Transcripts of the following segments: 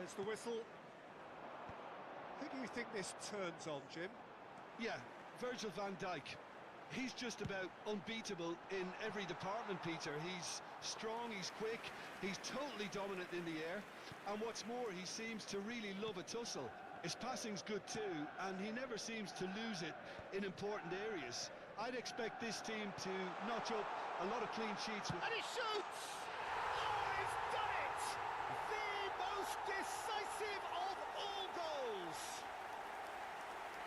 There's the whistle. Who do you think this turns on, Jim? Yeah, Virgil van Dijk. He's just about unbeatable in every department, Peter. He's strong, he's quick, he's totally dominant in the air, and what's more, he seems to really love a tussle. His passing's good too, and he never seems to lose it in important areas. I'd expect this team to notch up a lot of clean sheets. And he shoots! Oh, he's done it! The most decisive of all goals!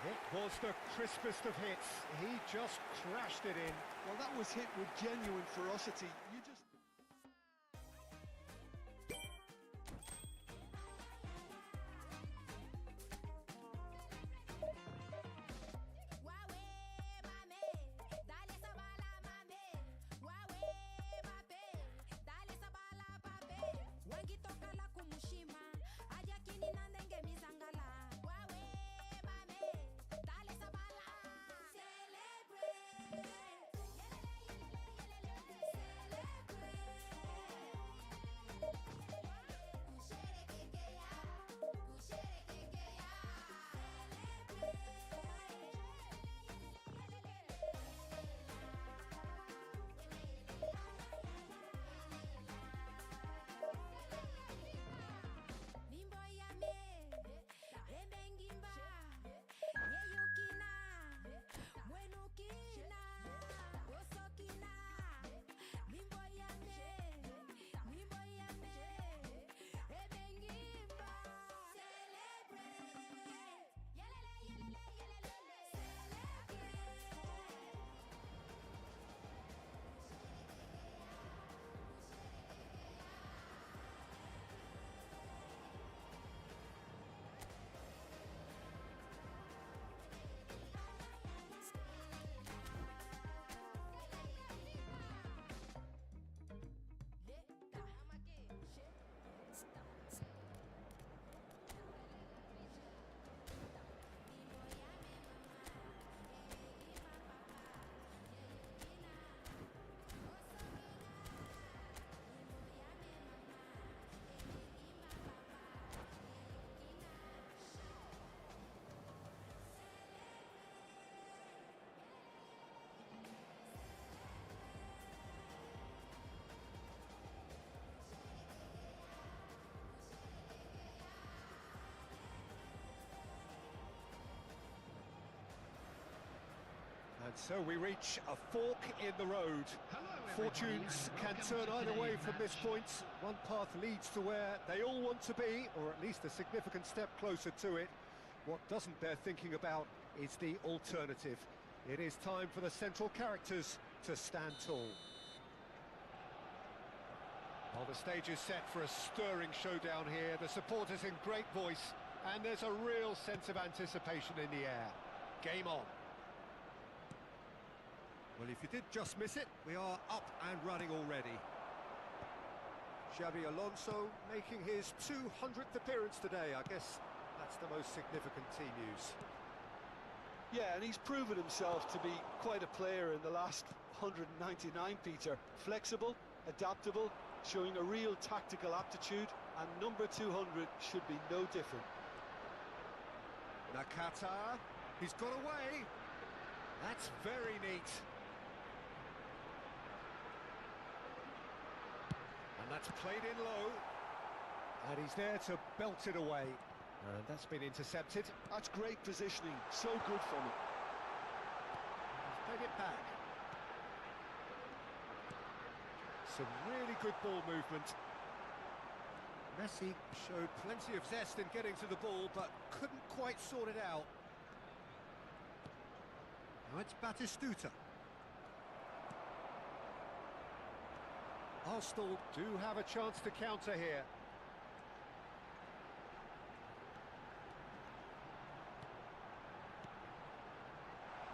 It was the crispest of hits. He just crashed it in. Well, that was hit with genuine ferocity. You just... And so we reach a fork in the road. Fortunes can turn either way from this point. One path leads to where they all want to be, or at least a significant step closer to it. What doesn't bear thinking about is the alternative. It is time for the central characters to stand tall. Well, the stage is set for a stirring showdown here. The supporters in great voice, and there's a real sense of anticipation in the air. Game on. Well, if you did just miss it, we are up and running already. Xabi Alonso making his 200th appearance today. I guess that's the most significant team news. Yeah, and he's proven himself to be quite a player in the last 199, Peter. Flexible, adaptable, showing a real tactical aptitude, and number 200 should be no different. Nakata, he's got away. That's very neat. And that's played in low. And he's there to belt it away. And that's been intercepted. That's great positioning, so good from him. He's played it back. Some really good ball movement. Messi showed plenty of zest in getting to the ball, but couldn't quite sort it out. Now it's Batistuta. Arsenal do have a chance to counter here.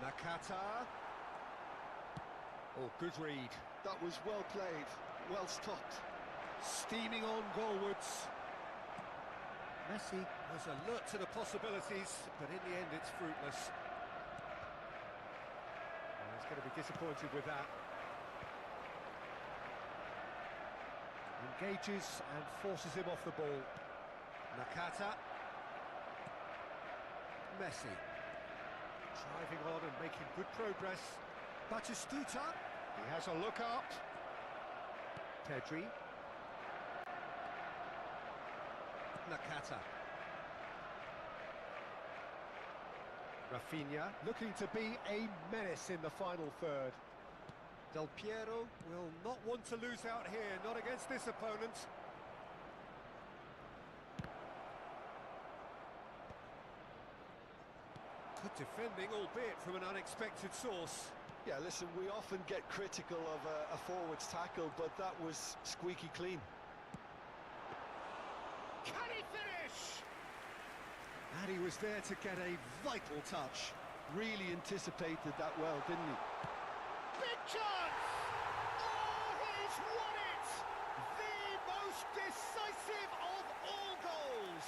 Nakata. Oh, good read. That was well played, well stopped. Steaming on goalwards. Messi was alert to the possibilities, but in the end it's fruitless. And he's going to be disappointed with that. Engages and forces him off the ball. Nakata. Messi. Driving on and making good progress. Batistuta. He has a look up. Pedri. Nakata. Rafinha looking to be a menace in the final third. Del Piero will not want to lose out here, not against this opponent. Good defending, albeit from an unexpected source. Yeah, listen, we often get critical of a forward's tackle, but that was squeaky clean. Can he finish? And he was there to get a vital touch. Really anticipated that well, didn't he? Big chance! Oh, he's won it! The most decisive of all goals!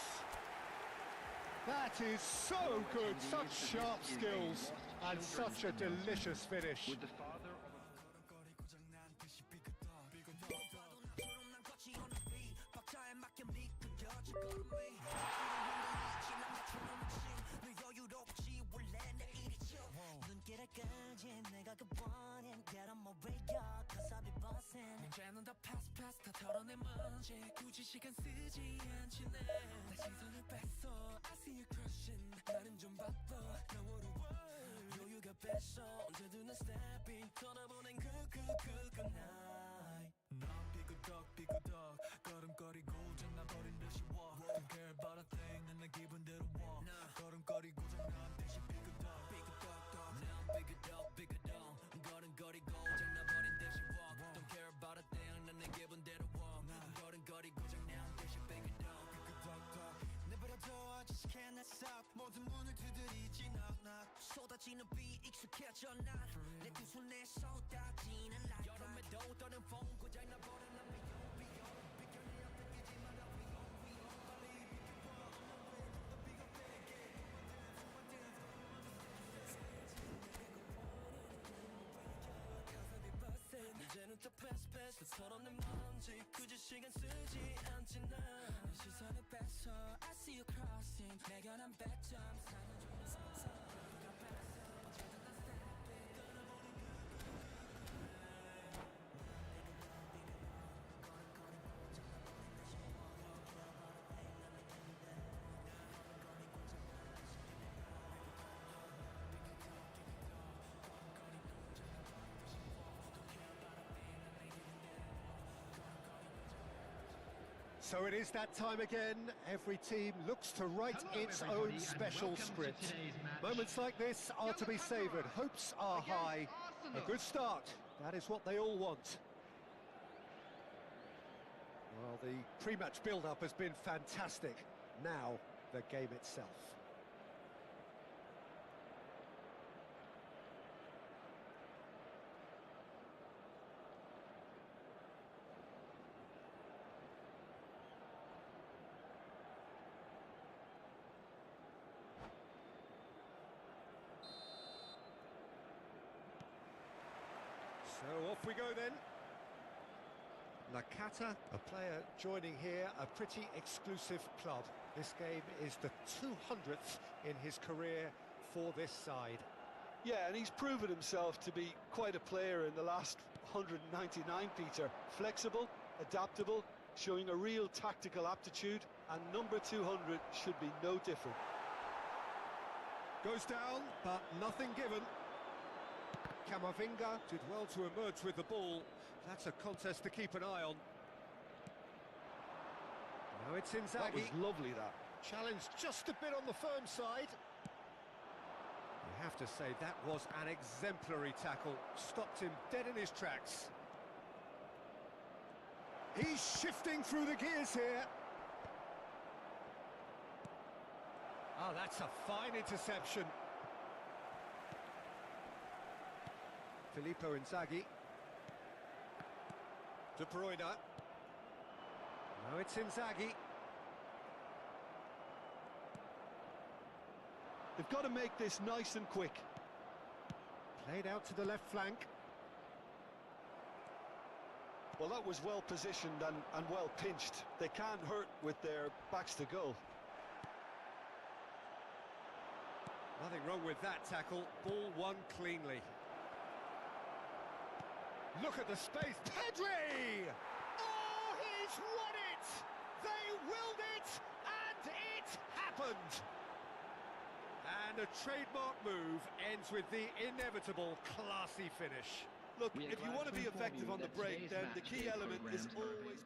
That is so good, such sharp skills, and such a delicious finish. So it is that time again. Every team looks to write its own special script. Moments like this are to be savoured. Hopes are high. A good start. That is what they all want. Well, the pre-match build-up has been fantastic. Now, the game itself. So off we go then. Nakata, a player joining here, a pretty exclusive club. This game is the 200th in his career for this side. Yeah, and he's proven himself to be quite a player in the last 199, Peter. Flexible, adaptable, showing a real tactical aptitude, and number 200 should be no different. Goes down, but nothing given. Camavinga did well to emerge with the ball. That's a contest to keep an eye on. Now it's Inzaghi. That was lovely, that. Challenged just a bit on the firm side. You have to say that was an exemplary tackle. Stopped him dead in his tracks. He's shifting through the gears here. Oh, that's a fine interception. Filippo Inzaghi. De Bruyne. Now it's Inzaghi. They've got to make this nice and quick. Played out to the left flank. Well, that was well positioned and well pinched. They can't hurt with their backs to goal. Nothing wrong with that tackle. Ball won cleanly. Look at the space. Pedri! Oh, he's won it! They willed it, and it happened! And a trademark move ends with the inevitable classy finish. Look, if you want to be effective on the break, then the key element is always...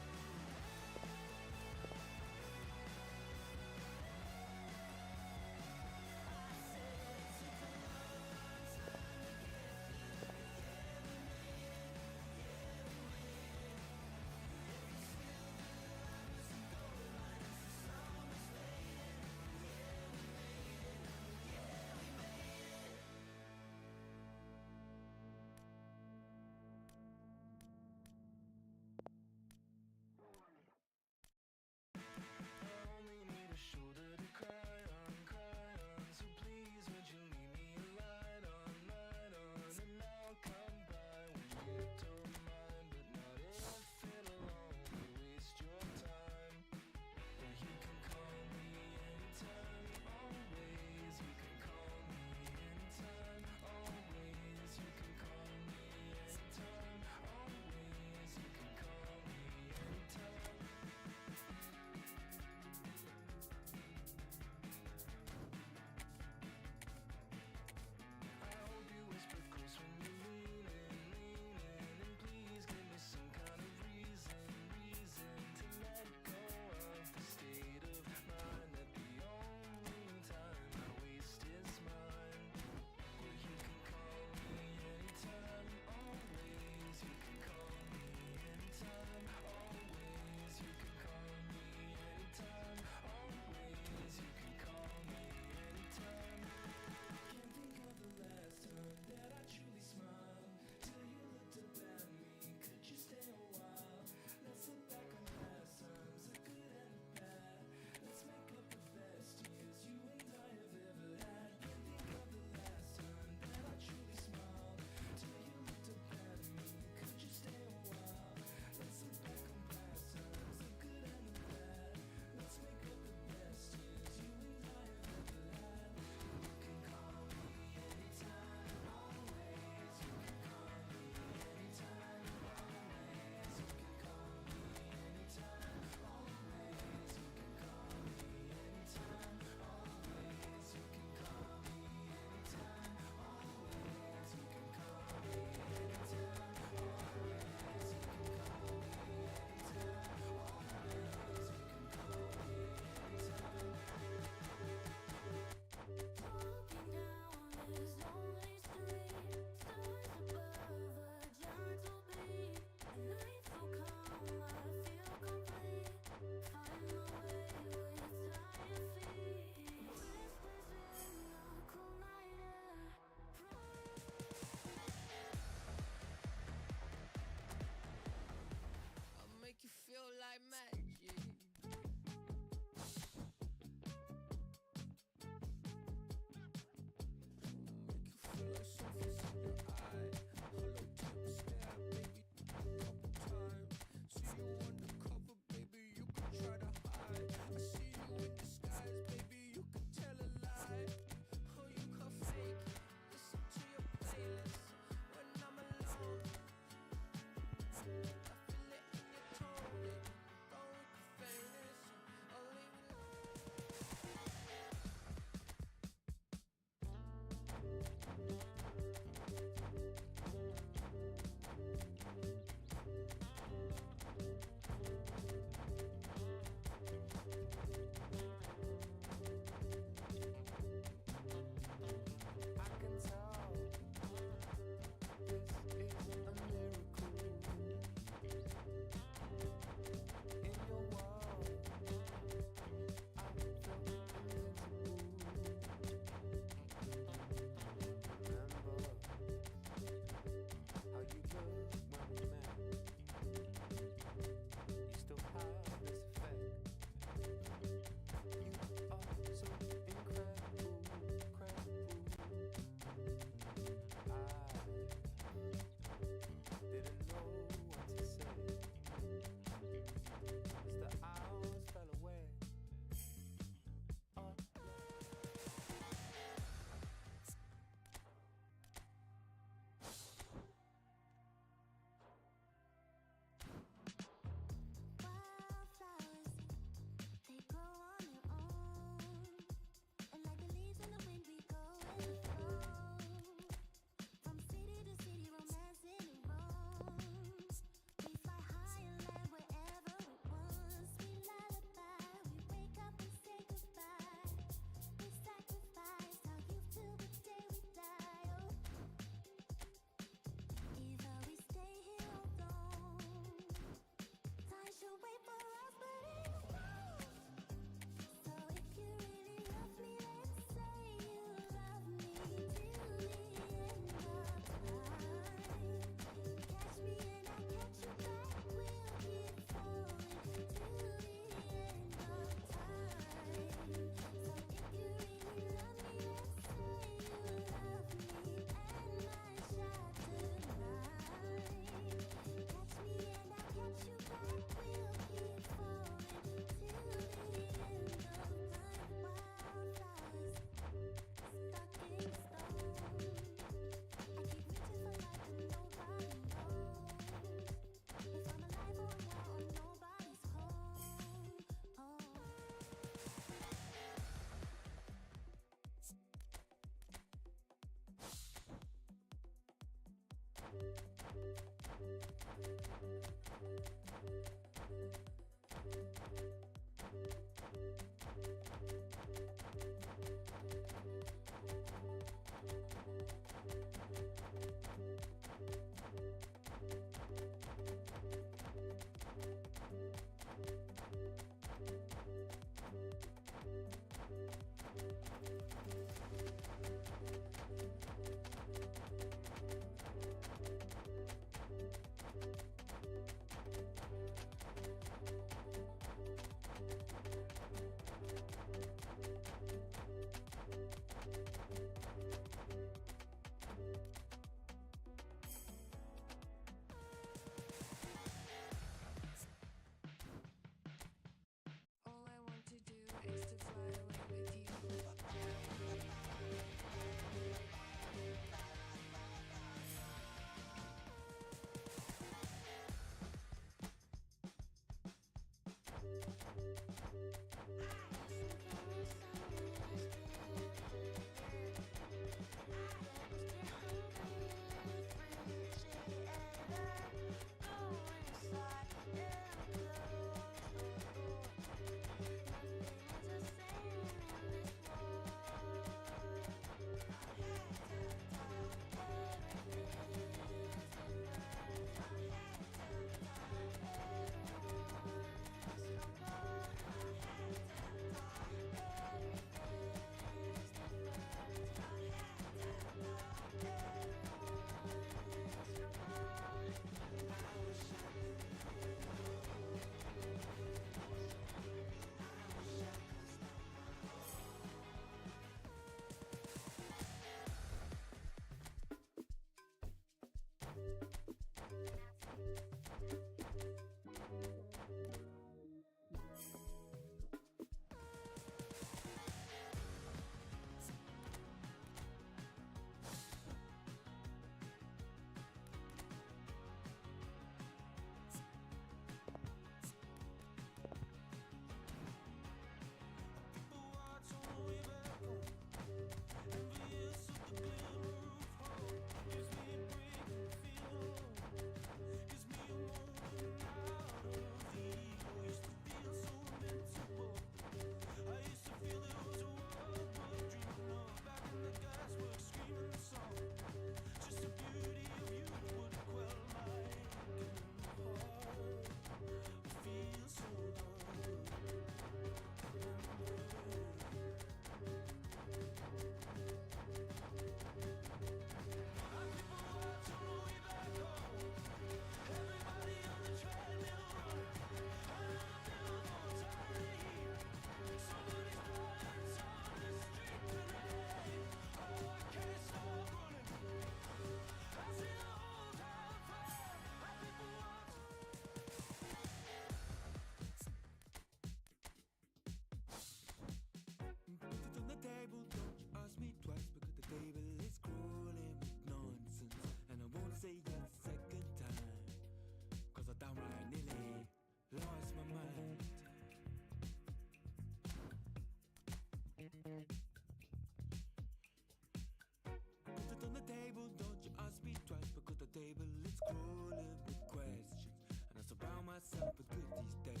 myself with good these days,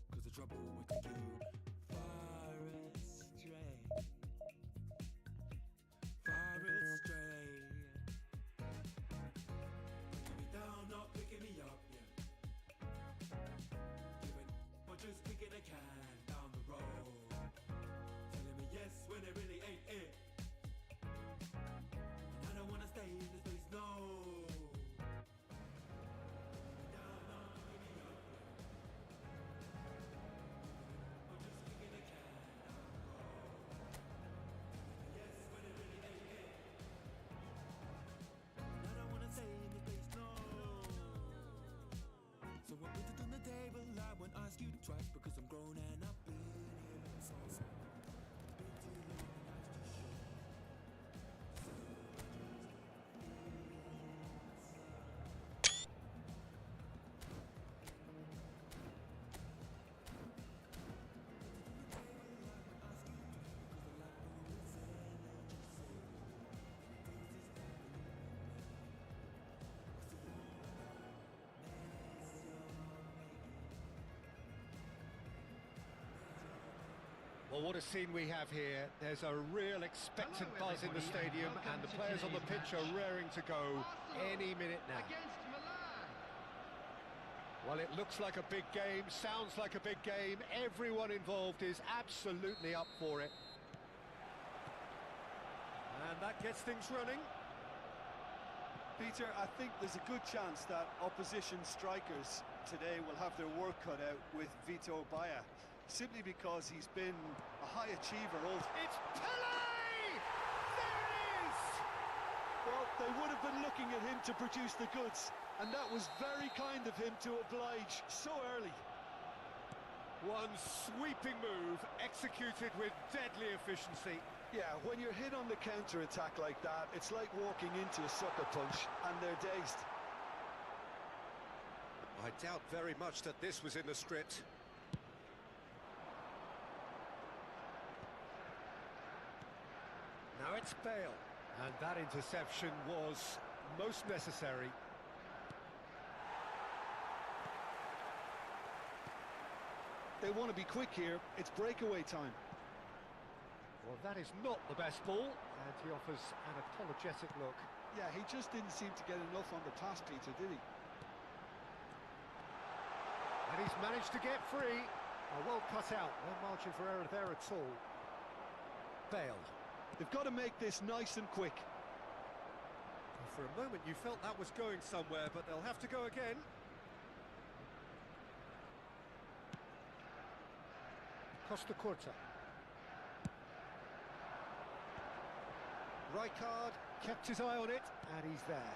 'cause the trouble with you far astray, far astray. Putting me down, not picking me up, yeah. Giving or just kicking a can down the road, telling me yes when it really ain't it. And I don't wanna stay in this place, no. Down, not picking me up, yeah. Or just Well, what a scene we have here. There's a real expectant buzz in the stadium, and the players on the pitch are raring to go any minute now. Well, it looks like a big game, sounds like a big game. Everyone involved is absolutely up for it. And that gets things running. Peter, I think there's a good chance that opposition strikers today will have their work cut out with Vito Baia, simply because he's been a high achiever all... It's Pele! There it is! Well, they would have been looking at him to produce the goods, and that was very kind of him to oblige so early. One sweeping move, executed with deadly efficiency. Yeah, when you're hit on the counter-attack like that, it's like walking into a sucker punch, and they're dazed. I doubt very much that this was in the script. Now it's Bale. And that interception was most necessary. They want to be quick here. It's breakaway time. Well, that is not the best ball, and he offers an apologetic look. Yeah, he just didn't seem to get enough on the pass, Peter, did he? And he's managed to get free. Well cut out, no margin for error there at all. Bale. They've got to make this nice and quick. For a moment you felt that was going somewhere, but they'll have to go again. Costa Curta. Rijkaard kept his eye on it, and he's there.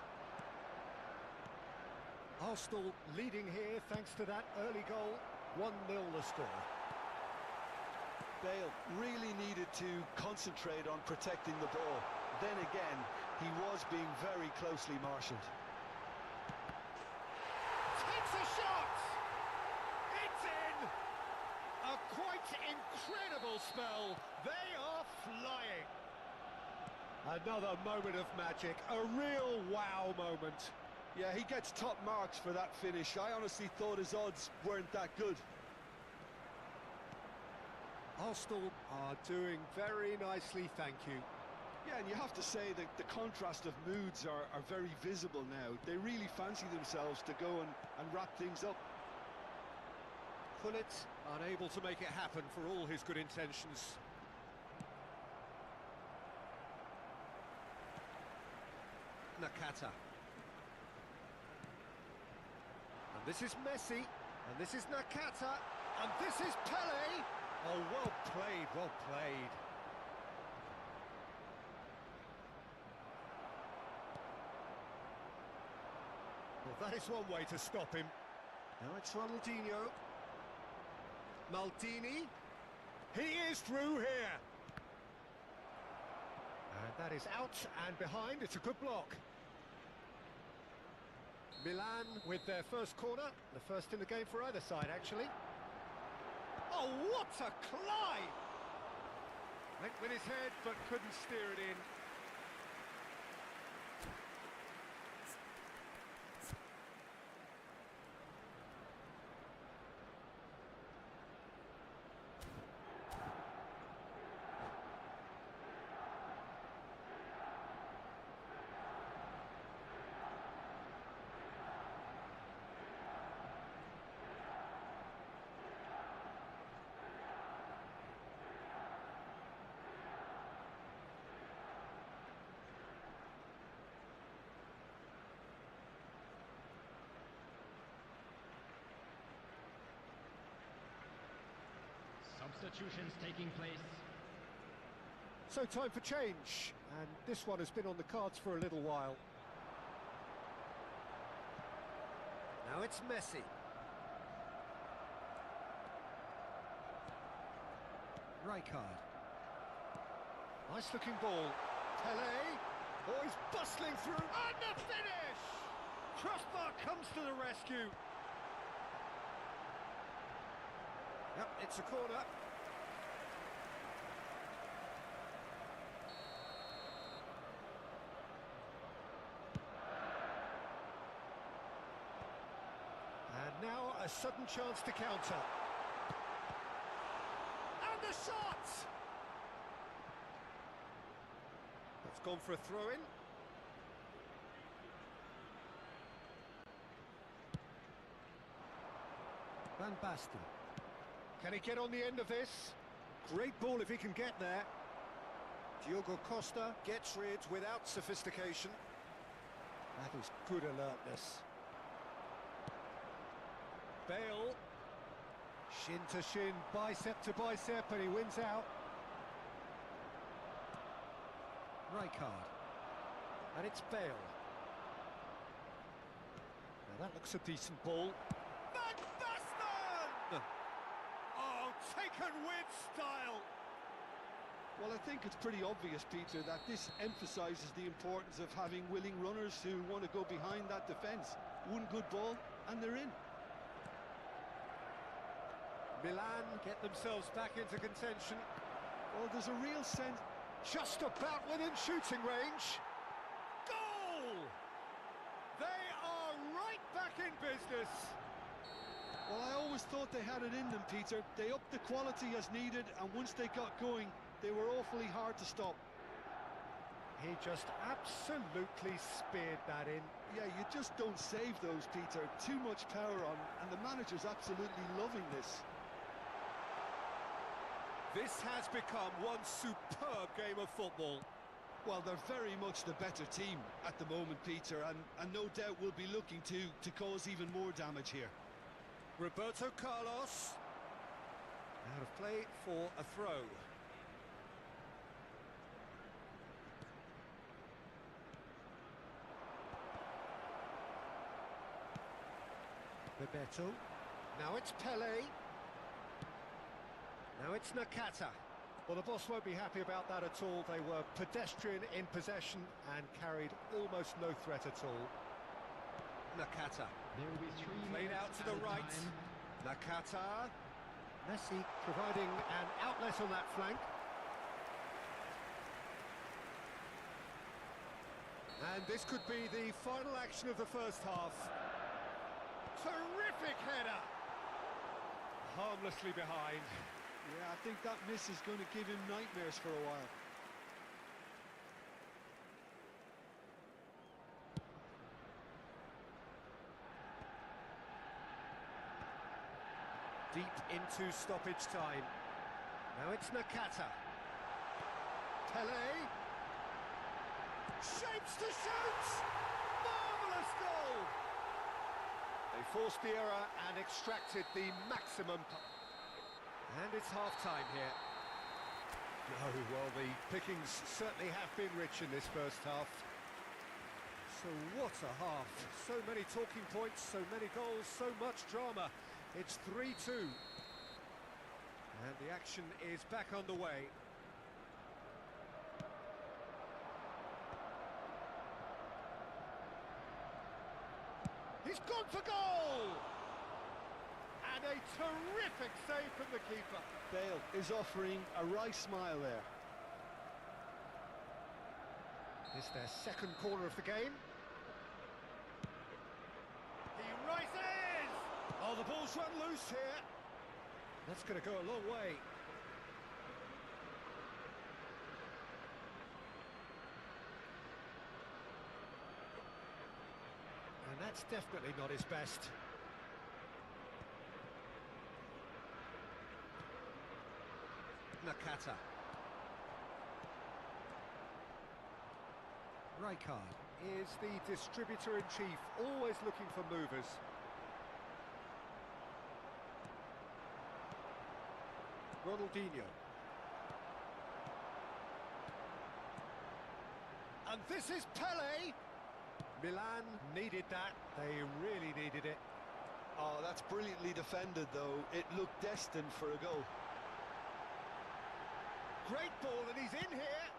Arsenal leading here thanks to that early goal. 1-0 the score. Bale really needed to concentrate on protecting the ball. Then again, he was being very closely marshalled. Takes a shot! It's in! A quite incredible spell. They are flying. Another moment of magic, a real wow moment. Yeah, he gets top marks for that finish. I honestly thought his odds weren't that good. Arsenal are doing very nicely, thank you. Yeah, and you have to say that the contrast of moods are very visible now. They really fancy themselves to go and wrap things up. Pullet unable to make it happen for all his good intentions. Nakata. And this is Messi, and this is Nakata, and this is Pele. Oh, well played, well played. Well, that is one way to stop him. Now it's Ronaldinho. Maldini. He is through here. And that is out and behind. It's a good block. Milan with their first corner. The first in the game for either side, actually. Oh, what a climb! Went with his head, but couldn't steer it in. Substitutions taking place. So time for change, and this one has been on the cards for a little while. Now it's Messi. Rijkaard. Nice looking ball. Pele. Oh, he's bustling through. And the finish! Crossbar comes to the rescue. Yep, it's a corner. And now a sudden chance to counter. And the shot! It's gone for a throw-in. Van Basten. Can he get on the end of this? Great ball if he can get there. Diogo Costa gets rid without sophistication. That is good alertness. Bale. Shin to shin, bicep to bicep, and he wins out. Rijkaard. And it's Bale. Now that looks a decent ball. Van Basten! Oh, taken with style! Well, I think it's pretty obvious, Peter, that this emphasises the importance of having willing runners who want to go behind that defence. One good ball, and they're in. Milan get themselves back into contention. Oh, there's a real sense... Just about within shooting range. Goal! They are right back in business. Well, I always thought they had it in them, Peter. They upped the quality as needed, and once they got going, they were awfully hard to stop. He just absolutely speared that in. Yeah, you just don't save those, Peter. Too much power on, and the manager's absolutely loving this. This has become one superb game of football. Well, they're very much the better team at the moment, Peter, and no doubt will be looking to cause even more damage here. Roberto Carlos. Out of play for a throw. Bebeto. Now it's Pele. Now it's Nakata. Well, the boss won't be happy about that at all. They were pedestrian in possession and carried almost no threat at all. Nakata. There will be 3 Played minutes out to the added right. time. Nakata. Messi providing an outlet on that flank. And this could be the final action of the first half. Terrific header! Harmlessly behind. Yeah, I think that miss is going to give him nightmares for a while. Deep into stoppage time. Now it's Nakata. Pele. Shapes to shoot! Marvellous goal! They forced the error and extracted the maximum. And it's half-time here. Oh, well, the pickings certainly have been rich in this first half. So what a half. So many talking points, so many goals, so much drama. It's 3-2. And the action is back underway. He's gone for goal! And a terrific save from the keeper. Bale is offering a wry smile there. It's their second corner of the game. He rises! Oh, the ball's run loose here. That's going to go a long way. And that's definitely not his best. Nakata. Rijkaard is the distributor-in-chief, always looking for movers. Ronaldinho. And this is Pele. Milan needed that. They really needed it. Oh, that's brilliantly defended, though. It looked destined for a goal. Great ball, and he's in here.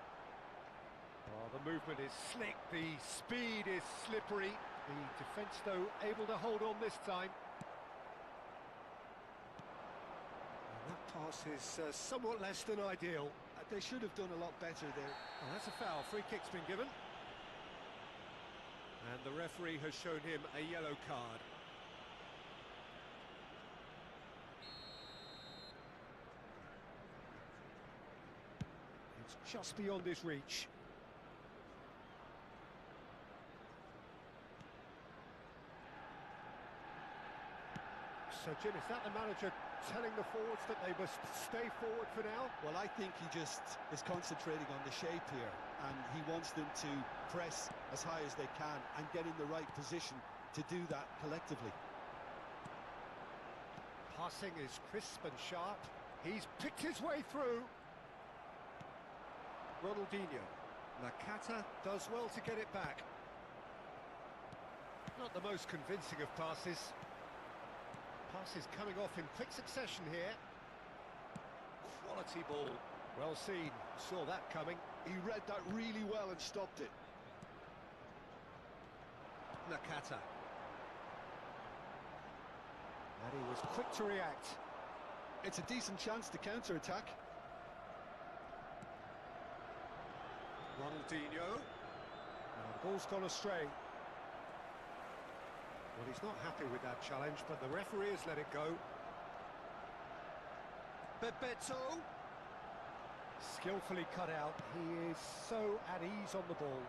Oh, the movement is slick, the speed is slippery. The defence, though, able to hold on this time. And that pass is somewhat less than ideal. They should have done a lot better there. Oh, that's a foul. Free kick's been given. And the referee has shown him a yellow card. It's just beyond his reach. So, Jim, is that the manager telling the forwards that they must stay forward for now? Well, I think he just is concentrating on the shape here, and he wants them to press as high as they can and get in the right position to do that collectively. Passing is crisp and sharp. He's picked his way through. Ronaldinho. Nakata does well to get it back. Not the most convincing of passes. Passes coming off in quick succession here. Quality ball. Well seen. Saw that coming. He read that really well and stopped it. Nakata. And he was quick to react. It's a decent chance to counter-attack. Ronaldinho. And the ball's gone astray. Well, he's not happy with that challenge, but the referee has let it go. Bebeto. Skillfully cut out. He is so at ease on the ball.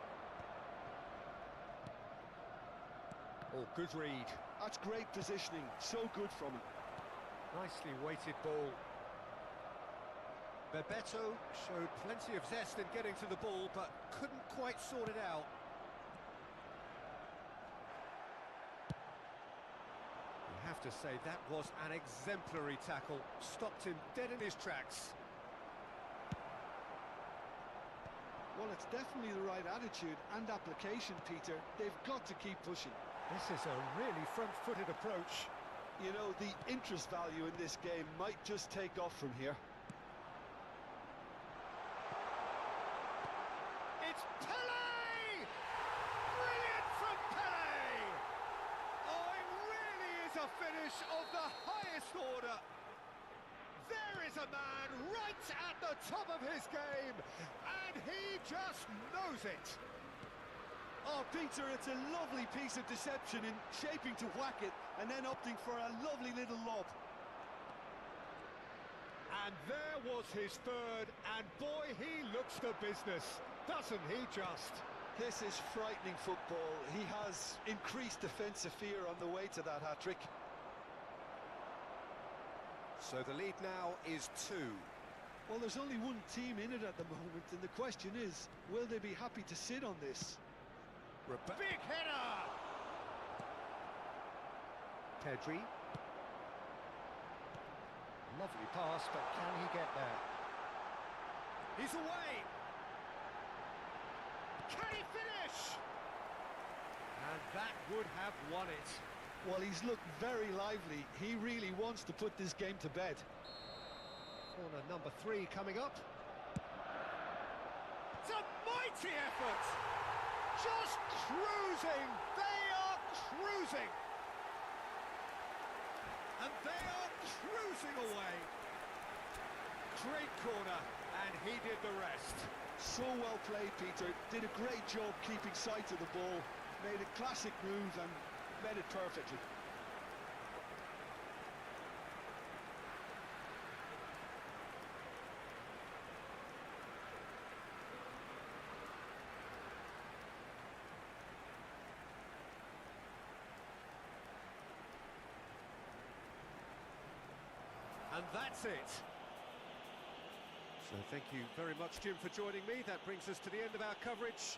Oh, good read. That's great positioning. So good from him. Nicely weighted ball. Bebeto showed plenty of zest in getting to the ball, but couldn't quite sort it out. You have to say that was an exemplary tackle. Stopped him dead in his tracks. Well, it's definitely the right attitude and application, Peter. They've got to keep pushing. This is a really front-footed approach. You know, the interest value in this game might just take off from here. It's Pele! Brilliant from Pele! Oh, it really is a finish of the highest order. There is a man right at the top of his game, and he just knows it. Oh, Peter, it's a lovely piece of deception in shaping to whack it and then opting for a lovely little lob. And there was his third, and boy, he looks the business, doesn't he just? This is frightening football. He has increased defensive fear on the way to that hat-trick. So the lead now is 2. Well, there's only one team in it at the moment, and the question is, will they be happy to sit on this? Big header! Pedri. Lovely pass, but can he get there? He's away! Can he finish? And that would have won it. Well, he's looked very lively. He really wants to put this game to bed. Corner number 3 coming up. It's a mighty effort! Just cruising! They are cruising! And they are cruising away! Great corner, and he did the rest. So well played, Peter. Did a great job keeping sight of the ball. Made a classic move and made it perfectly. And that's it. So thank you very much, Jim, for joining me. That brings us to the end of our coverage.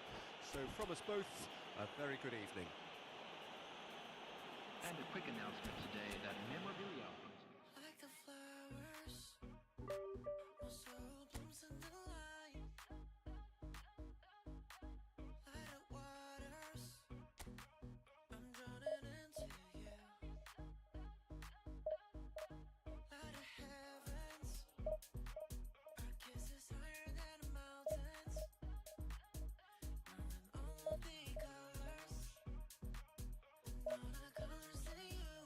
So from us both, a very good evening. And a quick announcement today that memorabilia Like the flowers, my soul blooms in the light. Light up waters, I'm drowning into you. Light of heavens, our kiss is higher than the mountains. We're in all the colors, and all the colors in you.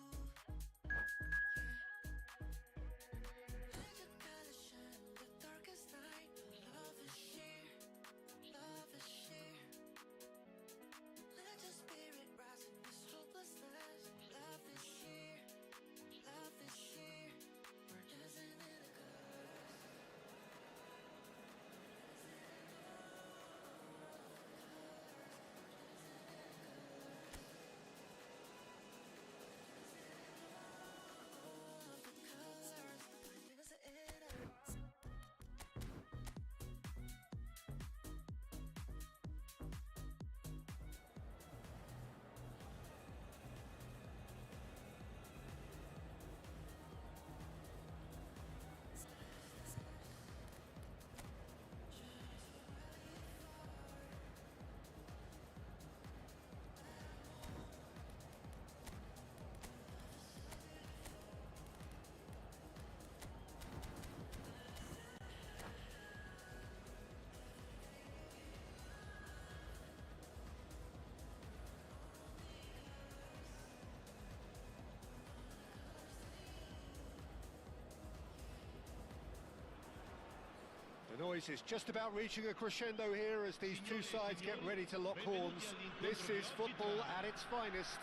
The noise is just about reaching a crescendo here as these two sides get ready to lock horns. This is football at its finest.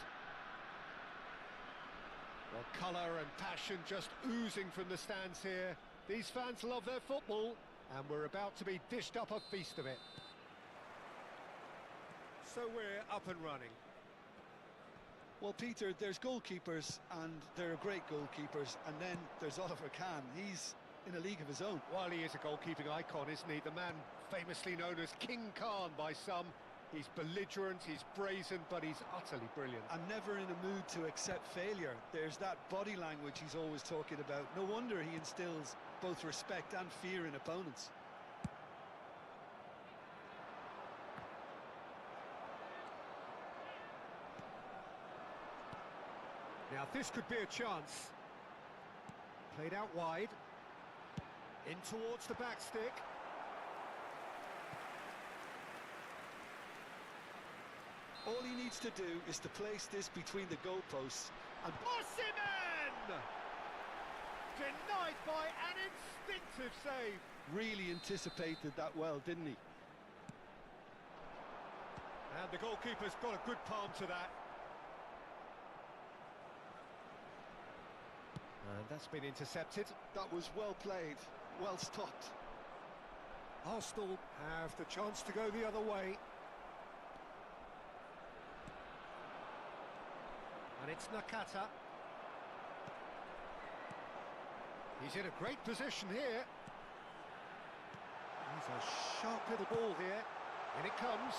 Well, colour and passion just oozing from the stands here. These fans love their football, and we're about to be dished up a feast of it. So we're up and running. Well, Peter, there's goalkeepers, and there are great goalkeepers, and then there's Oliver Kahn. He's in a league of his own. While he is a goalkeeping icon, isn't he? The man famously known as King Khan by some. He's belligerent, he's brazen, but he's utterly brilliant. And never in a mood to accept failure. There's that body language he's always talking about. No wonder he instills both respect and fear in opponents. Now this could be a chance. Played out wide. In towards the back stick. All he needs to do is to place this between the goalposts and... Osimhen! Denied by an instinctive save. Really anticipated that well, didn't he? And the goalkeeper's got a good palm to that. And that's been intercepted. That was well played, well stopped. Arsenal have the chance to go the other way. And it's Nakata. He's in a great position here. He's a sharp little ball here. In it comes.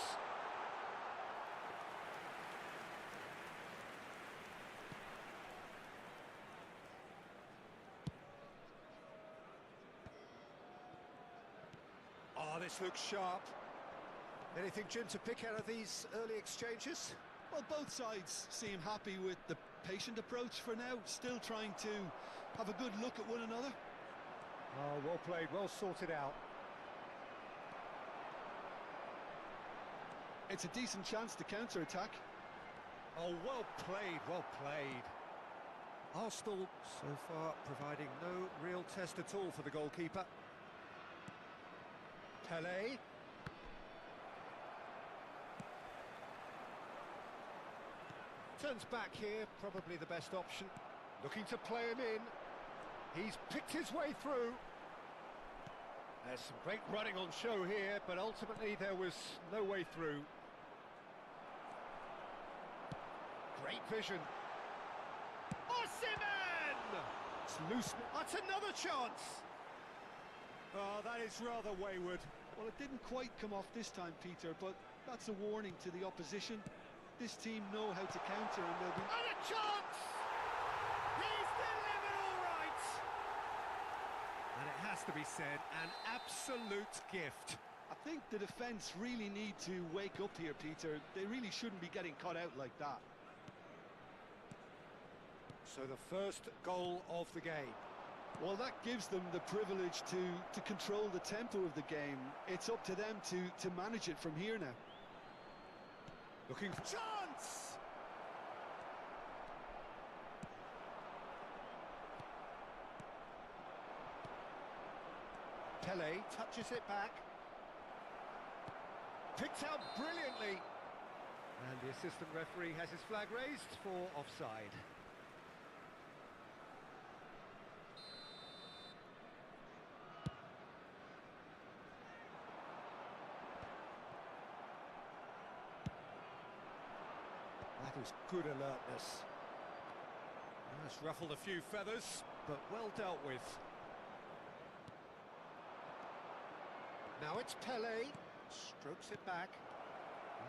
Oh, this looks sharp. Anything, Jim, to pick out of these early exchanges? Well, both sides seem happy with the patient approach for now, still trying to have a good look at one another. Oh, well played, well sorted out. It's a decent chance to counter-attack. Oh, well played, well played. Arsenal so far providing no real test at all for the goalkeeper. Pelé. Turns back here, probably the best option. Looking to play him in. He's picked his way through. There's some great running on show here, but ultimately there was no way through. Great vision. Osimhen! It's loose. That's another chance. Oh, that is rather wayward. Well, it didn't quite come off this time, Peter, but that's a warning to the opposition. This team know how to counter, and they'll be... And a chance! He's delivered all right! And it has to be said, an absolute gift. I think the defence really need to wake up here, Peter. They really shouldn't be getting caught out like that. So the first goal of the game. Well, that gives them the privilege to control the tempo of the game. It's up to them to manage it from here now. Looking for chance! Pelé touches it back. Picked out brilliantly. And the assistant referee has his flag raised for offside. That was good alertness. That's ruffled a few feathers, but well dealt with. Now it's Pelé, strokes it back.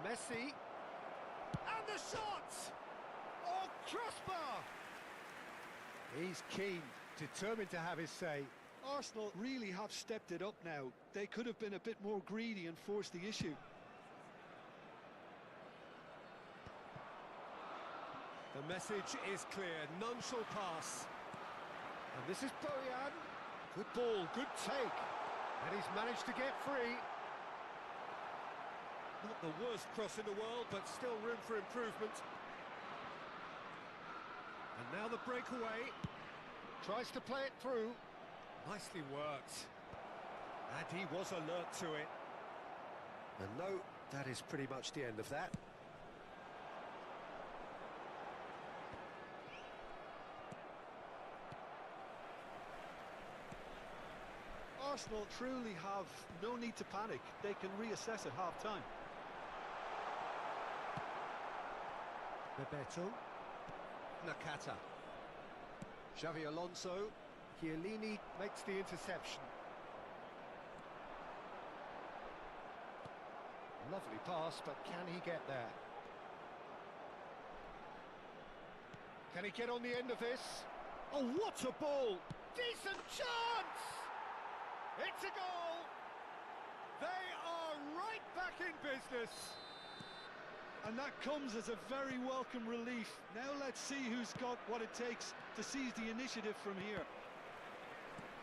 Messi, and the shot! Oh, crossbar! He's keen, determined to have his say. Arsenal really have stepped it up now. They could have been a bit more greedy and forced the issue. The message is clear, none shall pass. And this is Bojan. Good ball, good take. And he's managed to get free. Not the worst cross in the world, but still room for improvement. And now the breakaway. Tries to play it through. Nicely worked. And he was alert to it. And no, that is pretty much the end of that. Arsenal truly have no need to panic. They can reassess at half-time. Bebeto. Nakata. Xavi Alonso. Chiellini makes the interception. Lovely pass, but can he get there? Can he get on the end of this? Oh, what a ball! Decent chance! It's a goal! They are right back in business. And that comes as a very welcome relief. Now let's see who's got what it takes to seize the initiative from here.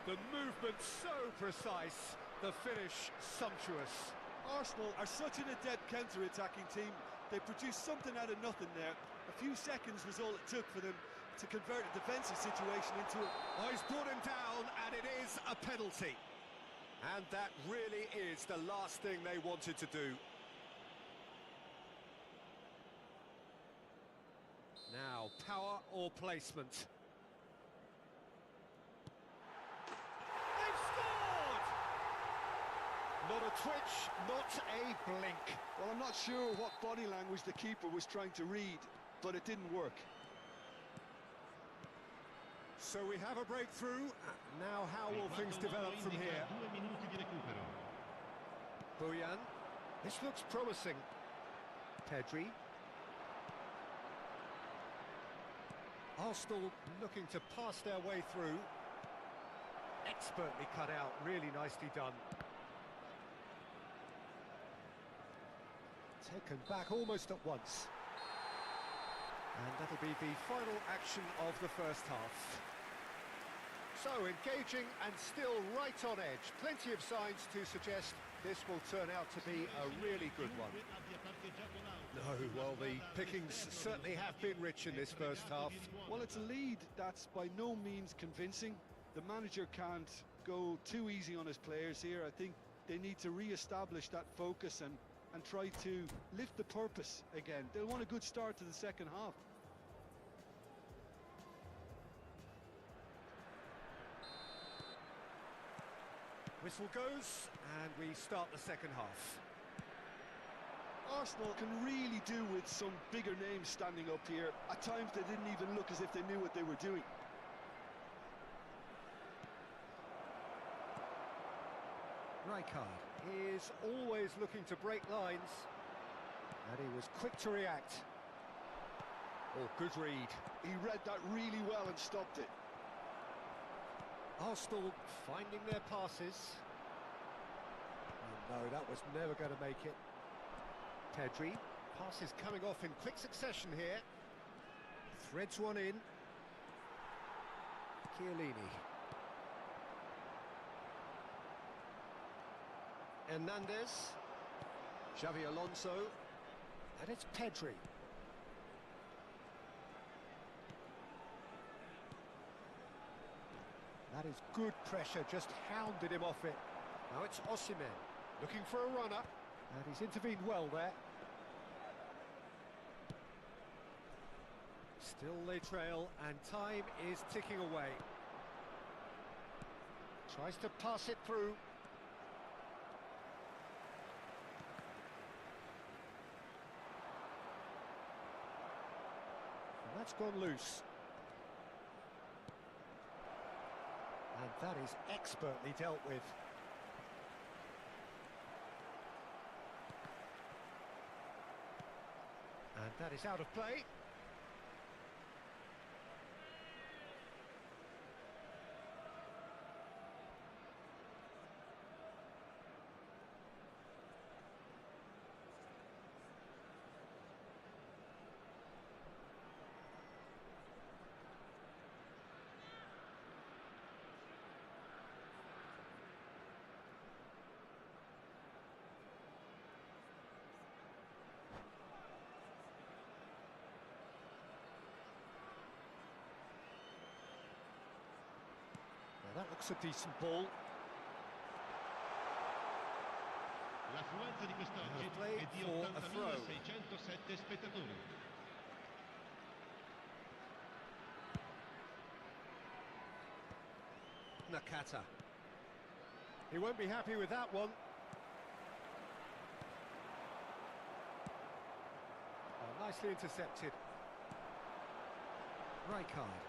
The movement so precise, the finish sumptuous. Arsenal are such an adept counter-attacking team. They produced something out of nothing there. A few seconds was all it took for them to convert a defensive situation into a... Oh, he's brought him down, and it is a penalty. And that really is the last thing they wanted to do. Now, power or placement? They've scored! Not a twitch, not a blink. Well, I'm not sure what body language the keeper was trying to read, but it didn't work. So we have a breakthrough. Now how will things develop from here? Bojan. This looks promising. Pedri. Arsenal looking to pass their way through. Expertly cut out, really nicely done. Taken back almost at once. And that'll be the final action of the first half. So, engaging and still right on edge. Plenty of signs to suggest this will turn out to be a really good one. No, well, the pickings certainly have been rich in this first half. Well, it's a lead that's by no means convincing. The manager can't go too easy on his players here. I think they need to re-establish that focus and try to lift the purpose again. They'll want a good start to the second half. Whistle goes, and we start the second half. Arsenal can really do with some bigger names standing up here. At times they didn't even look as if they knew what they were doing. Rijkaard is always looking to break lines, and he was quick to react. Oh, good read. He read that really well and stopped it. Arsenal finding their passes. Oh, no, that was never going to make it. Pedri, passes coming off in quick succession here. Threads one in. Chiellini. Hernandez. Xavi Alonso. And it's Pedri. That is good pressure, just hounded him off it. Now it's Osimhen, looking for a runner, and he's intervened well there. Still they trail, and time is ticking away. Tries to pass it through. And that's gone loose. And that is expertly dealt with. And that is out of play. That looks a decent ball. L'affluenza di quest'oggi Play è di for a throw. 80.607 spettatori. Nakata. He won't be happy with that one. Oh, nicely intercepted. Rijkaard.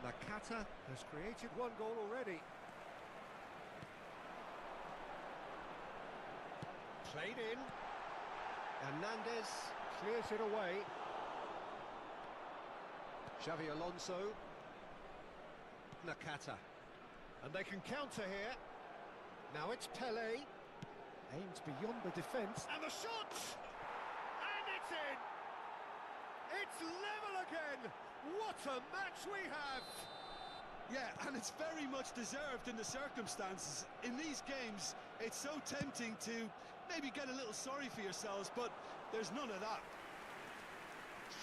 Nakata has created one goal already. Played in. Hernandez clears it away. Xavi Alonso. Nakata. And they can counter here. Now it's Pelé. Aims beyond the defence. And the shot! And it's in! It's level again! What a match we have! Yeah, and it's very much deserved in the circumstances. In these games, it's so tempting to maybe get a little sorry for yourselves, but there's none of that.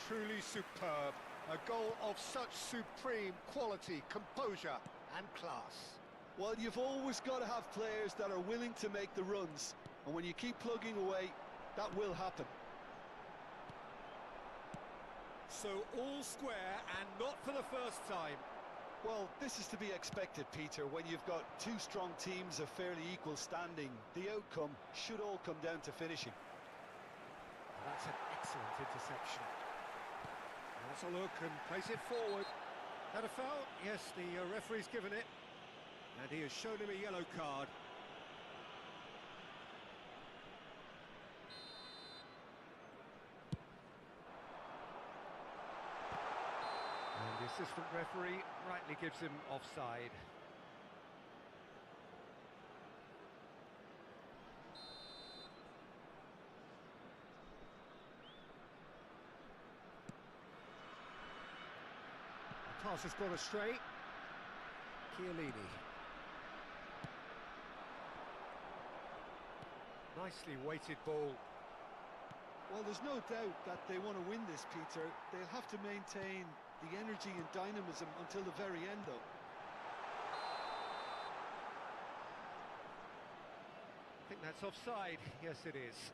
Truly superb. A goal of such supreme quality, composure and class. Well, you've always got to have players that are willing to make the runs, and when you keep plugging away, that will happen. So all square and not for the first time. Well, this is to be expected, Peter. When you've got two strong teams of fairly equal standing, the outcome should all come down to finishing. That's an excellent interception. Let's a look and place it forward. Had a foul? Yes, the referee's given it. And he has shown him a yellow card. And the assistant referee rightly gives him offside. The pass has gone astray. Chiellini. Nicely weighted ball. Well, there's no doubt that they want to win this, Peter. They'll have to maintain the energy and dynamism until the very end, though. I think that's offside. Yes, it is.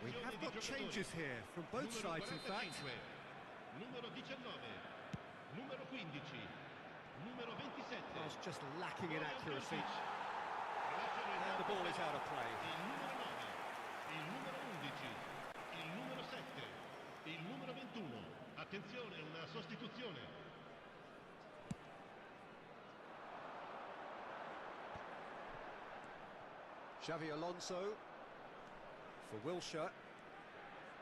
We have got changes here from both sides, in fact. Numero 19, numero 15, numero 27. Pass just lacking in accuracy. And the ball is out of play. Il numero 11, il numero 7, il numero 21. Attenzione, una sostituzione. Xavi Alonso for Wilshere.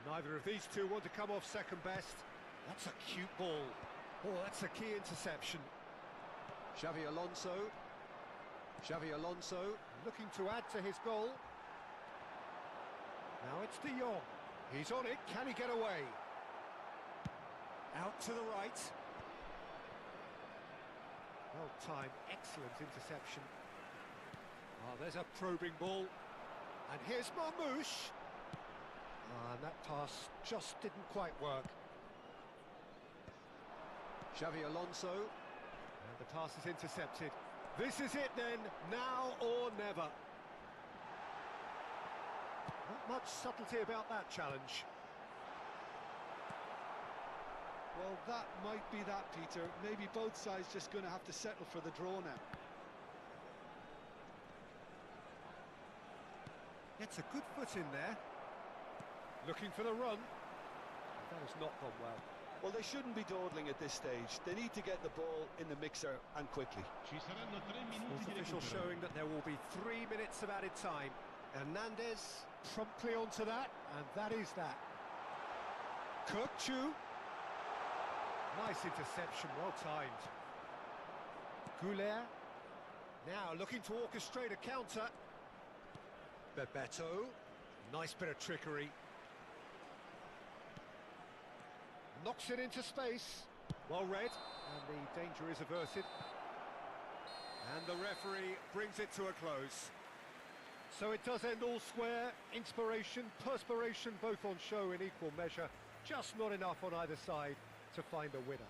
Neither of these two want to come off second best. That's a cute ball. Oh, that's a key interception. Xavi Alonso. Xavi Alonso looking to add to his goal. Now it's De Jong. He's on it. Can he get away? Out to the right. Well timed, excellent interception. Oh, there's a probing ball. And here's Marmoush. And that pass just didn't quite work. Xavi Alonso. And the pass is intercepted. This is it then, now or never. Not much subtlety about that challenge. Well, that might be that, Peter. Maybe both sides just going to have to settle for the draw now. Gets a good foot in there. Looking for the run. That has not gone well. Well, they shouldn't be dawdling at this stage. They need to get the ball in the mixer and quickly. Ci saranno 3 minuti Sports di official recupero. showing that there will be 3 minutes of added time. Hernandez promptly onto that, and that is that. Kirkchu. Nice interception, well timed. Goulet. Now looking to orchestrate a counter. Bebeto. Nice bit of trickery. Knocks it into space. Well read, and the danger is averted. And the referee brings it to a close. So it does end all square. Inspiration, perspiration, both on show in equal measure. Just not enough on either side to find a winner.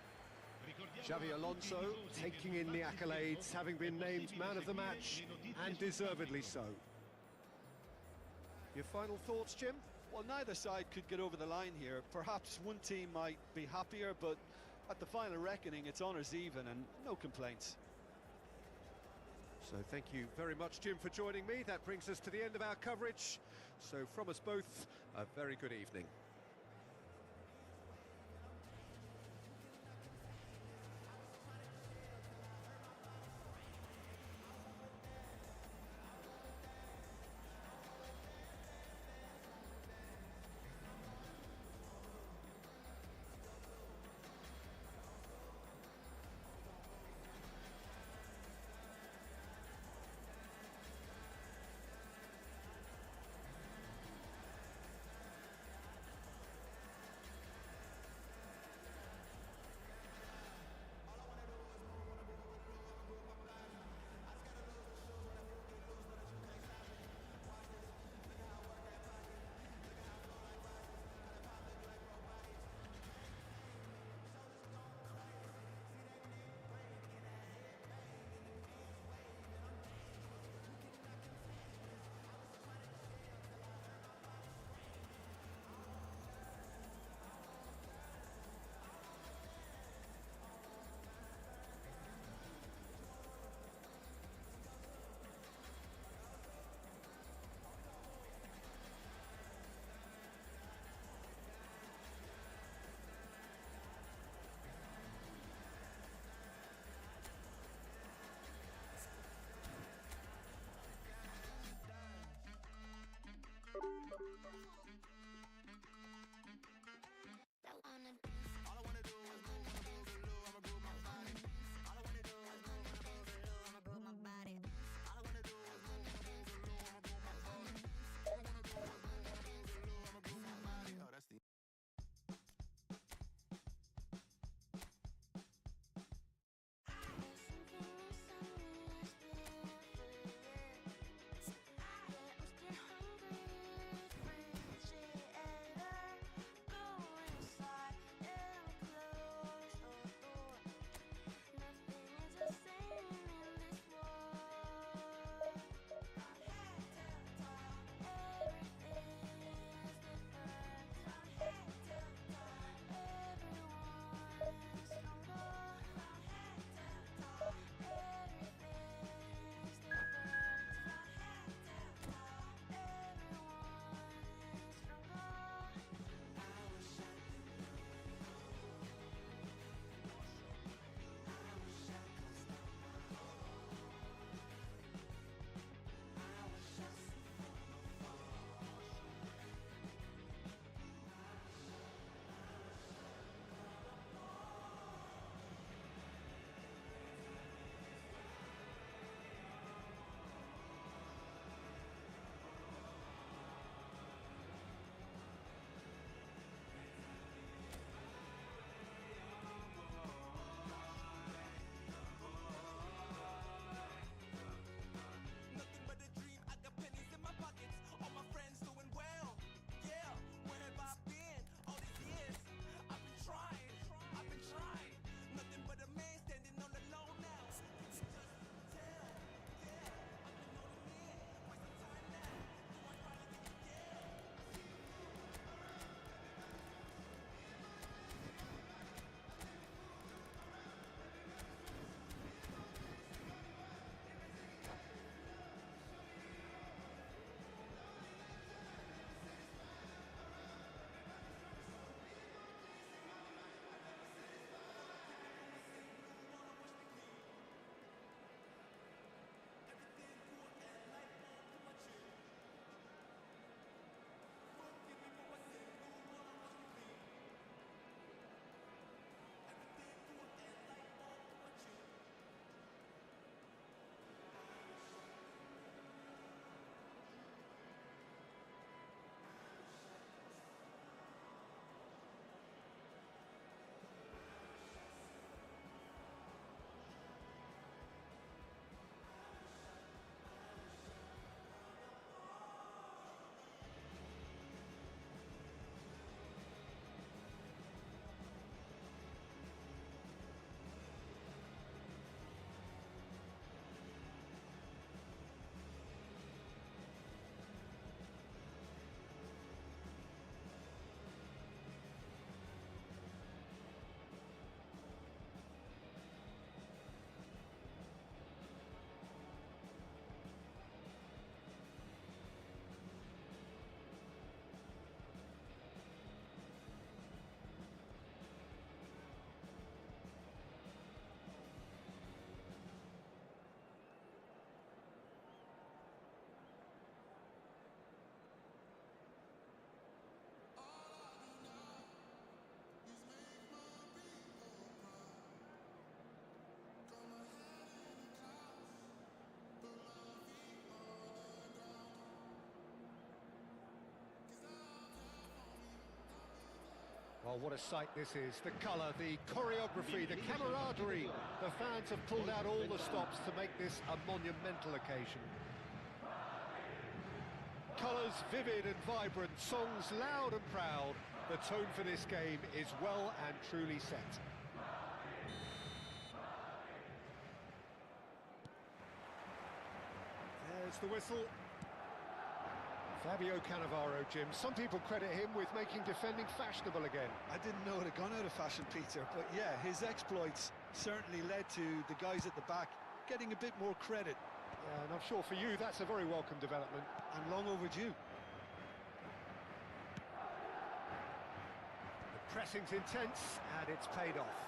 Xavi Alonso taking in the accolades, having been named man of the match, and deservedly so. Your final thoughts, Jim? Well, neither side could get over the line here. Perhaps one team might be happier, but at the final reckoning, it's honours even and no complaints. So thank you very much, Jim, for joining me. That brings us to the end of our coverage. So from us both, a very good evening. Oh, what a sight this is. The colour, the choreography, the camaraderie. The fans have pulled out all the stops to make this a monumental occasion. Colours vivid and vibrant, songs loud and proud. The tone for this game is well and truly set. There's the whistle. Fabio Cannavaro, Jim. Some people credit him with making defending fashionable again. I didn't know it had gone out of fashion, Peter, but yeah, his exploits certainly led to the guys at the back getting a bit more credit. Yeah, and I'm sure for you that's a very welcome development. And long overdue. The pressing's intense, and it's paid off.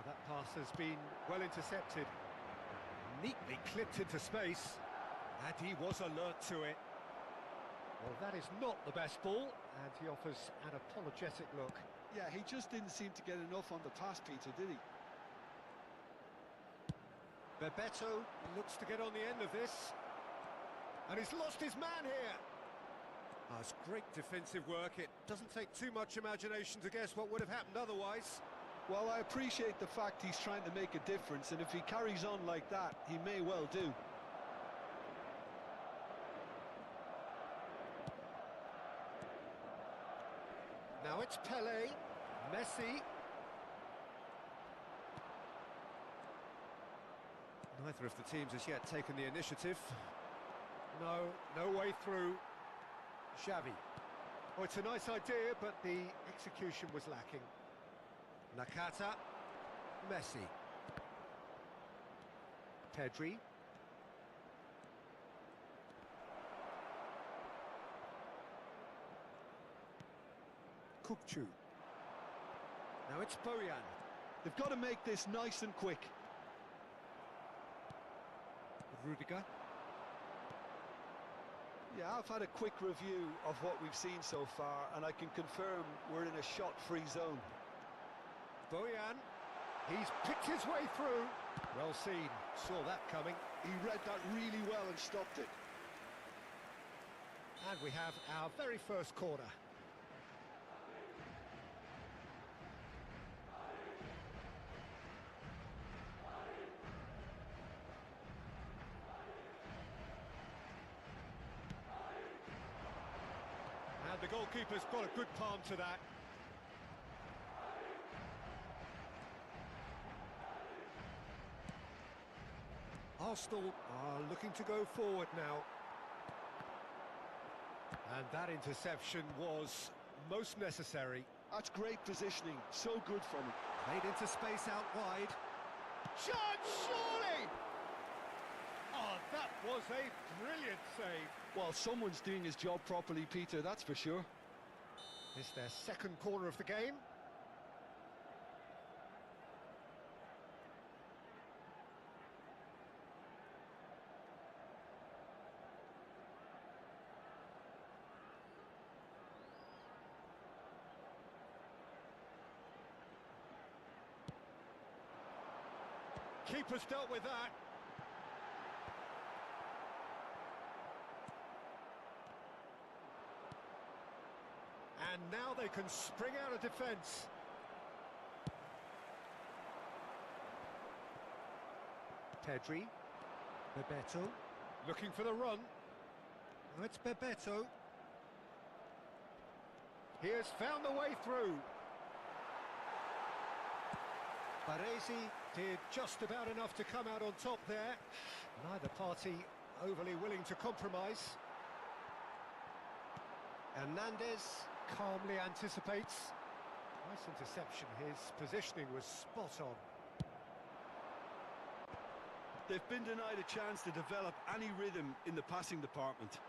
That pass has been well intercepted. Neatly clipped into space. And he was alert to it. Well, that is not the best ball, and he offers an apologetic look. Yeah, he just didn't seem to get enough on the pass, Peter, did he? Bebeto looks to get on the end of this. And he's lost his man here. Oh, it's great defensive work. It doesn't take too much imagination to guess what would have happened otherwise. Well, I appreciate the fact he's trying to make a difference, and if he carries on like that, he may well do. Now it's Pelé, Messi. Neither of the teams has yet taken the initiative. No way through. Xavi. Oh, it's a nice idea, but the execution was lacking. Nakata, Messi. Pedri. Kukçu. Now it's Bojan. They've got to make this nice and quick. Rudiger. Yeah, I've had a quick review of what we've seen so far, and I can confirm we're in a shot-free zone. Bojan. He's picked his way through. Well seen. Saw that coming. He read that really well and stopped it. And we have our very first corner. And the goalkeeper's got a good palm to that. Arsenal are looking to go forward now. And that interception was most necessary. That's great positioning, so good from him. Played into space out wide. Chance, surely! Oh, that was a brilliant save. Well, someone's doing his job properly, Peter, that's for sure. It's their second corner of the game. Keeper's dealt with that. And now they can spring out of defence. Pedri. Bebeto. Looking for the run. Oh, it's Bebeto. He has found the way through. Baresi did just about enough to come out on top there. Neither party overly willing to compromise. Hernandez calmly anticipates. Nice interception. His positioning was spot on. They've been denied a chance to develop any rhythm in the passing department.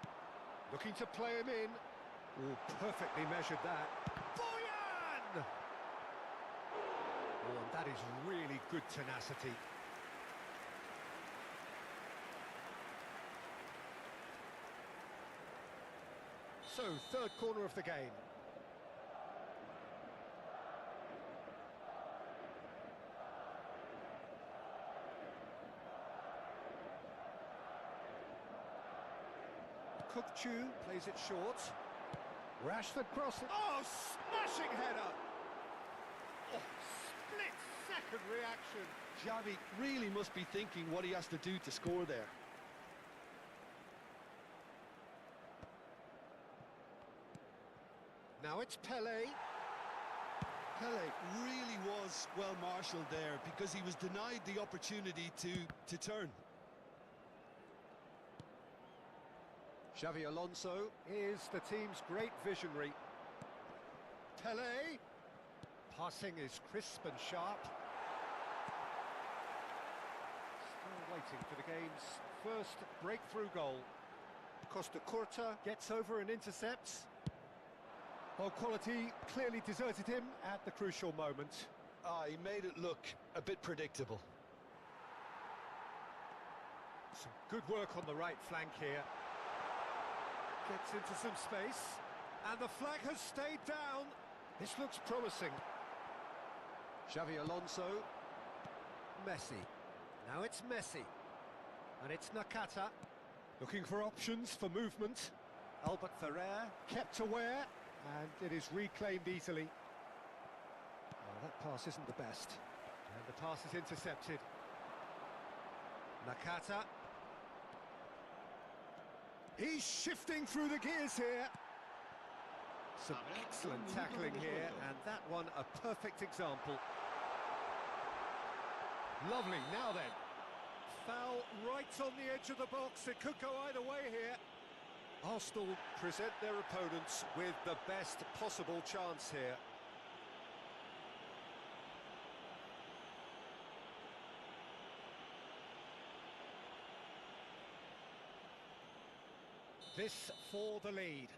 Looking to play him in. Oh, perfectly measured that. Bojan! Oh, and that is really good tenacity. So, third corner of the game. Kukçu plays it short. Rashford crossing. Oh, smashing header! Oh, split-second reaction. Xavi really must be thinking what he has to do to score there. Now it's Pele. Pele really was well marshalled there because he was denied the opportunity to turn. Xavi Alonso is the team's great visionary. Pele. Passing is crisp and sharp. Still waiting for the game's first breakthrough goal. Costa Curta gets over and intercepts. Well, quality clearly deserted him at the crucial moment. He made it look a bit predictable. Some good work on the right flank here. Gets into some space, and the flag has stayed down. This looks promising. Xavi Alonso. Messi. Now it's Messi. And it's Nakata. Looking for options for movement. Albert Ferrer kept aware, and it is reclaimed easily. Oh, that pass isn't the best. And the pass is intercepted. Nakata. He's shifting through the gears here. Some excellent tackling here, and that one a perfect example. Lovely, now then. Foul right on the edge of the box. It could go either way here. Arsenal present their opponents with the best possible chance here. This for the lead.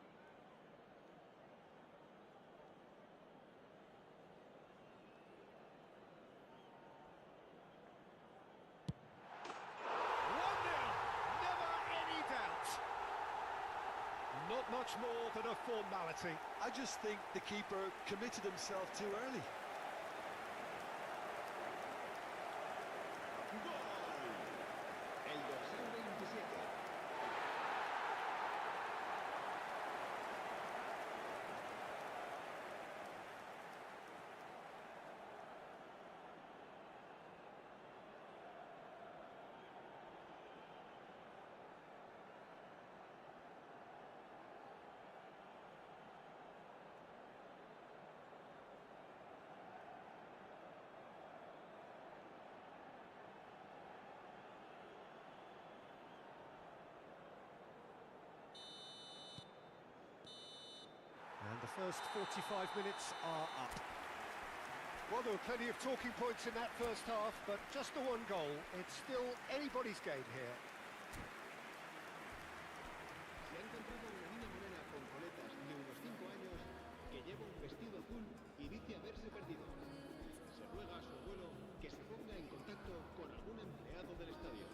Not much more than a formality. I just think the keeper committed himself too early. El dorsal 27. And the first 45 minutes are up. Well, there were plenty of talking points in that first half, but just the one goal. It's still anybody's game here. Se ha encontrado una niña morena con coletas de unos 5 años que lleva un vestido azul y dice haberse perdido. Se ruega a su abuelo que se ponga en contacto con algún empleado del estadio.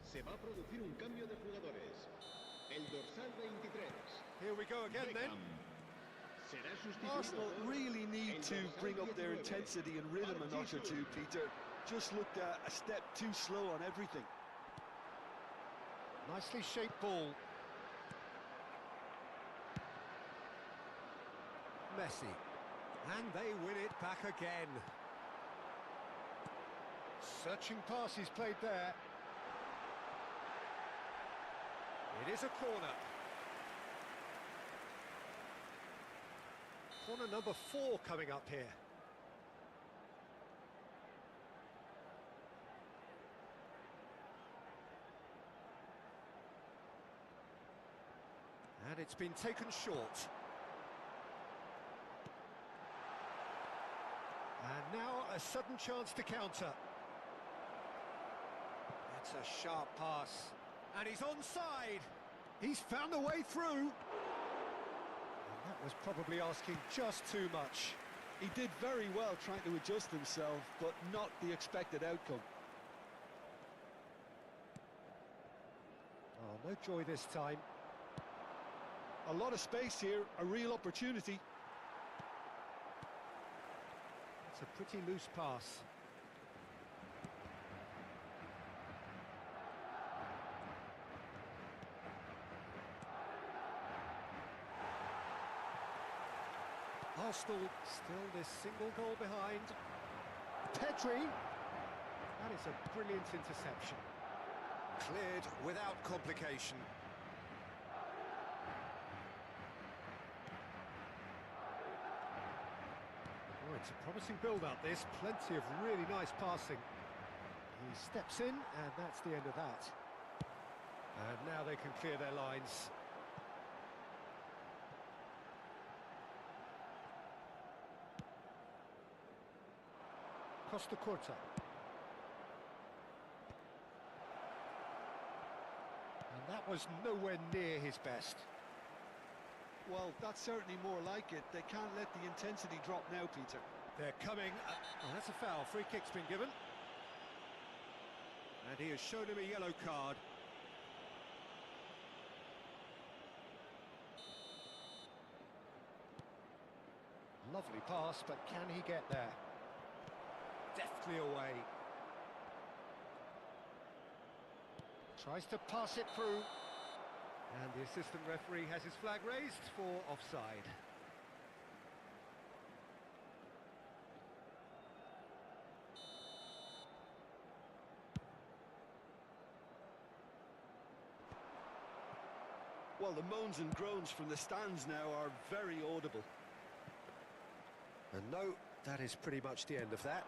Se va a producir un cambio de jugadores. El dorsal 23. Here we go again then. Beckham. Será sustituido Arsenal por really need el to dorsal bring up their 19. intensity and rhythm a notch or two, Peter. Just looked a step too slow on everything. Nicely shaped ball. Messi. And they win it back again. Searching pass he's played there. It is a corner. Corner number 4 coming up here. And it's been taken short. a sudden chance to counter. That's a sharp pass. And he's onside. He's found a way through. And that was probably asking just too much. He did very well trying to adjust himself, but not the expected outcome. Oh, no joy this time. A lot of space here, a real opportunity. It's a pretty loose pass. Arsenal still this single goal behind. Pedri. That is a brilliant interception. Cleared without complication. Oh, it's a promising build-up this. Plenty of really nice passing. He steps in, and that's the end of that. And now they can clear their lines. Costa Curta. And that was nowhere near his best. Well, that's certainly more like it. They can't let the intensity drop now, Peter. They're coming. Oh, that's a foul. Free kick's been given. And he has shown him a yellow card. Lovely pass, but can he get there? Deftly away. Tries to pass it through. And the assistant referee has his flag raised for offside. Well, the moans and groans from the stands now are very audible. And no, that is pretty much the end of that.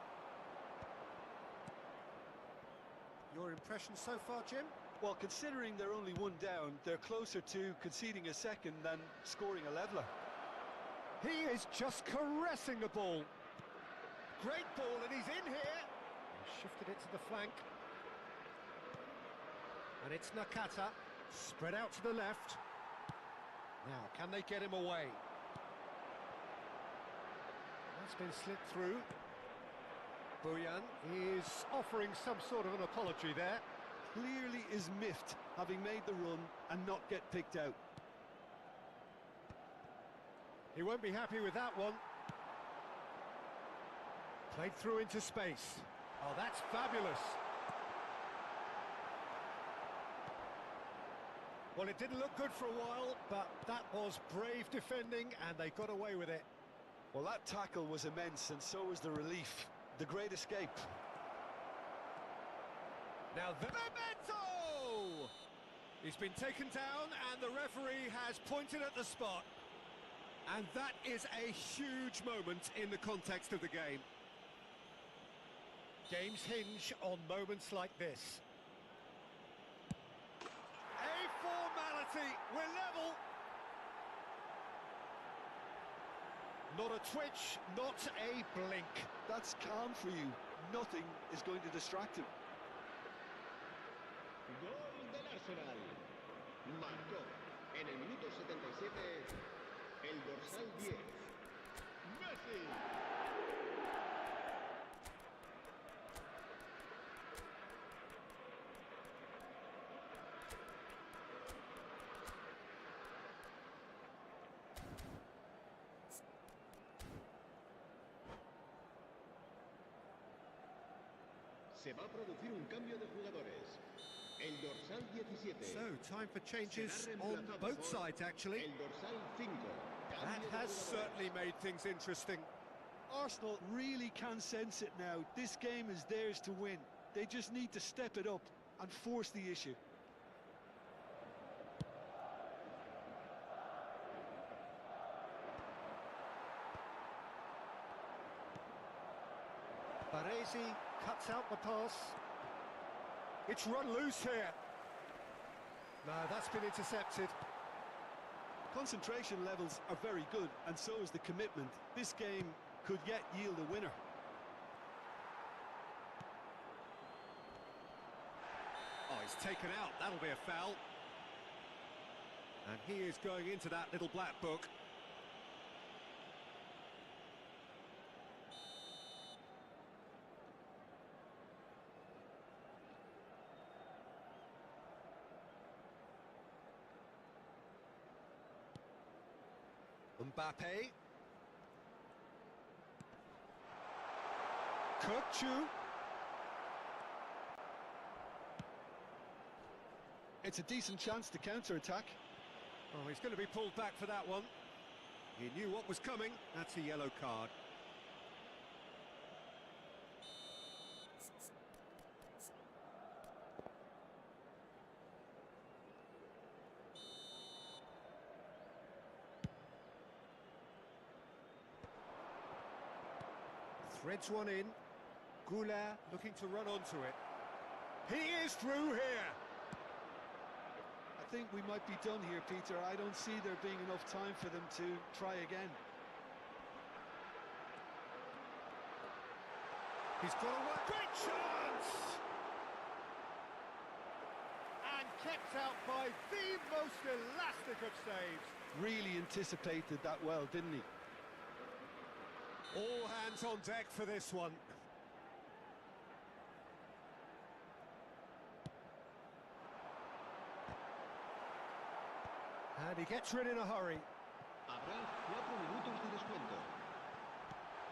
Your impression so far, Jim? Well, considering they're only one down, they're closer to conceding a second than scoring a leveller. He is just caressing the ball. Great ball, and he's in here. He shifted it to the flank. And it's Nakata, spread out to the left. Now, can they get him away? That's been slipped through. Boyan is offering some sort of an apology there. Clearly is miffed, having made the run and not get picked out. He won't be happy with that one. Played through into space. Oh, that's fabulous. Well, it didn't look good for a while, but that was brave defending, and they got away with it. Well, that tackle was immense, and so was the relief. The great escape. Now, Memento! He's been taken down, and the referee has pointed at the spot. And that is a huge moment in the context of the game. Games hinge on moments like this. A formality, we're level. Not a twitch, not a blink. That's calm for you. Nothing is going to distract him. Gol del Arsenal. Marcó en el minuto 77 el dorsal 10. Messi. Se va a producir un cambio de jugadores. El dorsal 17. So, time for changes on both sides, actually. El dorsal 5. That has certainly made things interesting. Arsenal really can sense it now. This game is theirs to win. They just need to step it up and force the issue. Baresi cuts out the pass. It's run loose here. No, that's been intercepted. Concentration levels are very good, and so is the commitment. This game could yet yield a winner. taken out. That'll be a foul. And he is going into that little black book. Mbappe. Kirkchu. It's a decent chance to counter-attack. Oh, he's going to be pulled back for that one. He knew what was coming. That's a yellow card. Threads one in. Goulart looking to run onto it. He is through here. I think we might be done here, Peter. I don't see there being enough time for them to try again. He's got away. Great chance! And kept out by the most elastic of saves. Really anticipated that well, didn't he? All hands on deck for this one. And he gets rid in a hurry. Habrá 4 minutos de descuento.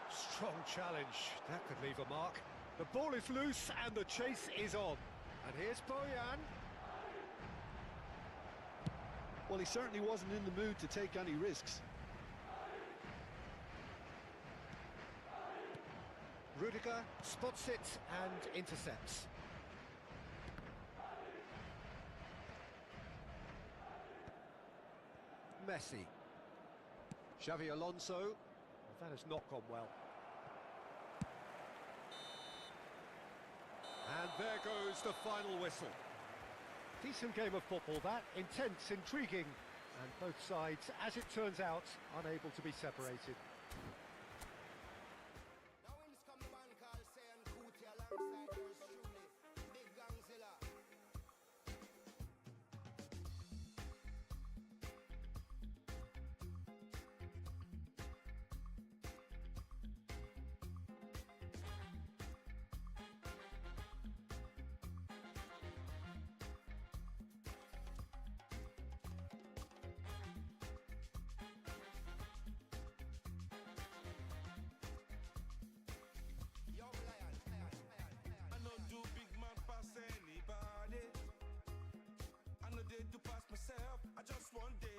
Strong challenge. That could leave a mark. The ball is loose and the chase is on. And here's Bojan. Well, he certainly wasn't in the mood to take any risks. Rudiger spots it and intercepts. Messi. Xavi Alonso. Well, that has not gone well. And there goes the final whistle. Decent game of football, that. Intense, intriguing. And both sides, as it turns out, unable to be separated. Now in this come the man called Sayan Kuti alongside yours truly, Big Gangzilla. Young Lion. I know do big man pass anybody. I know they do pass myself. I just one day